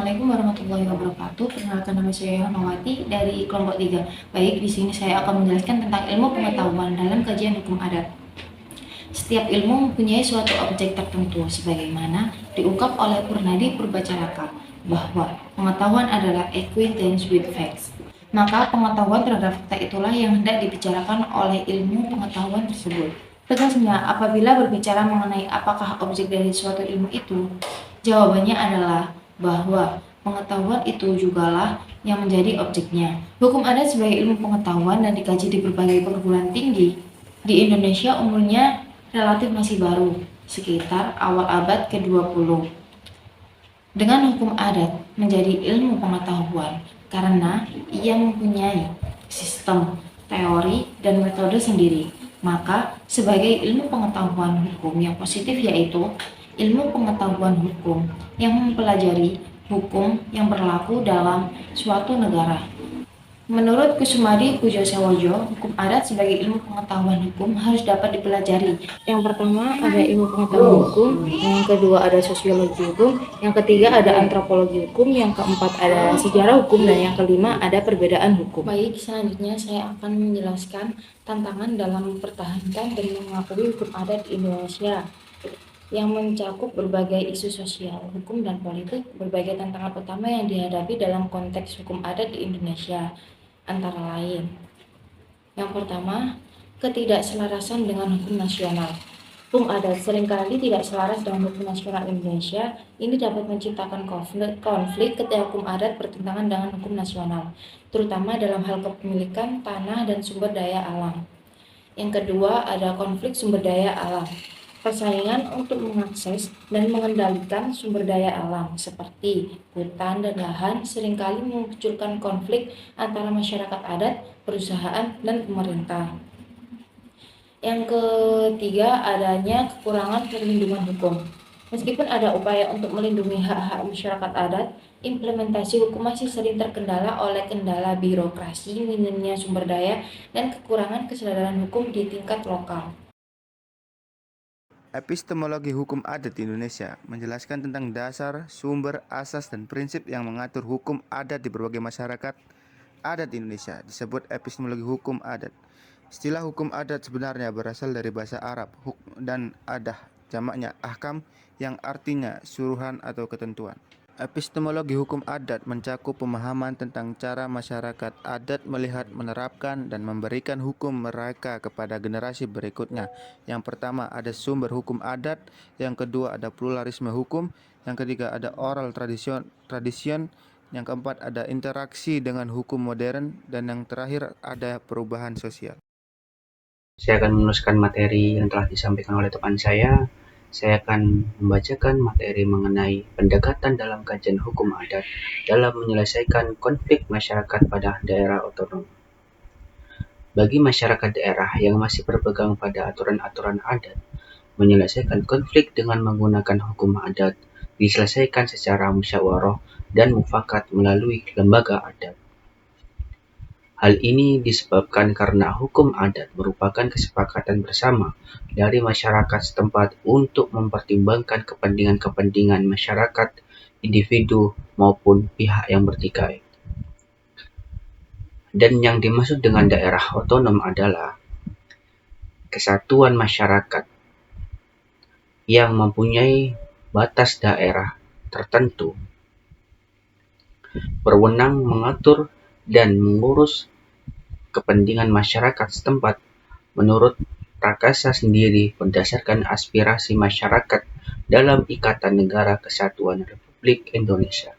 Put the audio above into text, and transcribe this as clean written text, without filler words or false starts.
Assalamualaikum warahmatullahi wabarakatuh. Perkenalkan, nama saya Yohanawati dari kelompok 3. Baik, di sini saya akan menjelaskan tentang ilmu pengetahuan dalam kajian hukum adat. Setiap ilmu mempunyai suatu objek tertentu, sebagaimana diungkap oleh Purnadi Purbacaraka bahwa pengetahuan adalah acquaintance with facts. Maka pengetahuan terhadap fakta itulah yang hendak dibicarakan oleh ilmu pengetahuan tersebut. Tegasnya, apabila berbicara mengenai apakah objek dari suatu ilmu itu, jawabannya adalah bahwa pengetahuan itu jugalah yang menjadi objeknya. Hukum adat sebagai ilmu pengetahuan dan dikaji di berbagai perguruan tinggi di Indonesia umurnya relatif masih baru, sekitar awal abad ke-20. Dengan hukum adat menjadi ilmu pengetahuan karena ia mempunyai sistem, teori, dan metode sendiri. Maka sebagai ilmu pengetahuan hukum yang positif yaitu ilmu pengetahuan hukum yang mempelajari hukum yang berlaku dalam suatu negara. Menurut Kusumadi Pujosewojo, hukum adat sebagai ilmu pengetahuan hukum harus dapat dipelajari. Yang pertama ada ilmu pengetahuan hukum, yang kedua ada sosiologi hukum, yang ketiga ada antropologi hukum, yang keempat ada sejarah hukum, dan yang kelima ada perbedaan hukum. Baik, selanjutnya saya akan menjelaskan tantangan dalam mempertahankan dan mengakui hukum adat di Indonesia yang mencakup berbagai isu sosial, hukum, dan politik. Berbagai tantangan utama yang dihadapi dalam konteks hukum adat di Indonesia antara lain: yang pertama, ketidakselarasan dengan hukum nasional. Hukum adat seringkali tidak selaras dengan hukum nasional Indonesia. Ini dapat menciptakan konflik ketika hukum adat bertentangan dengan hukum nasional, terutama dalam hal kepemilikan tanah dan sumber daya alam. Yang kedua, ada konflik sumber daya alam. Persaingan untuk mengakses dan mengendalikan sumber daya alam seperti hutan dan lahan seringkali memunculkan konflik antara masyarakat adat, perusahaan, dan pemerintah. Yang ketiga, adanya kekurangan perlindungan hukum. Meskipun ada upaya untuk melindungi hak-hak masyarakat adat, implementasi hukum masih sering terkendala oleh kendala birokrasi, minimnya sumber daya, dan kekurangan kesadaran hukum di tingkat lokal. Epistemologi hukum adat di Indonesia menjelaskan tentang dasar, sumber, asas, dan prinsip yang mengatur hukum adat di berbagai masyarakat adat di Indonesia. Disebut epistemologi hukum adat. Istilah hukum adat sebenarnya berasal dari bahasa Arab dan adah, jamaknya ahkam, yang artinya suruhan atau ketentuan. Epistemologi hukum adat mencakup pemahaman tentang cara masyarakat adat melihat, menerapkan, dan memberikan hukum mereka kepada generasi berikutnya. Yang pertama ada sumber hukum adat, yang kedua ada pluralisme hukum, yang ketiga ada oral tradition, yang keempat ada interaksi dengan hukum modern, dan yang terakhir ada perubahan sosial. Saya akan meneruskan materi yang telah disampaikan oleh teman saya. Saya akan membacakan materi mengenai pendekatan dalam kajian hukum adat dalam menyelesaikan konflik masyarakat pada daerah otonom. Bagi masyarakat daerah yang masih berpegang pada aturan-aturan adat, menyelesaikan konflik dengan menggunakan hukum adat diselesaikan secara musyawarah dan mufakat melalui lembaga adat. Hal ini disebabkan karena hukum adat merupakan kesepakatan bersama dari masyarakat setempat untuk mempertimbangkan kepentingan-kepentingan masyarakat, individu, maupun pihak yang bertikai. Dan yang dimaksud dengan daerah otonom adalah kesatuan masyarakat yang mempunyai batas daerah tertentu, berwenang mengatur dan mengurus kepentingan masyarakat setempat menurut prakasa sendiri berdasarkan aspirasi masyarakat dalam Ikatan Negara Kesatuan Republik Indonesia.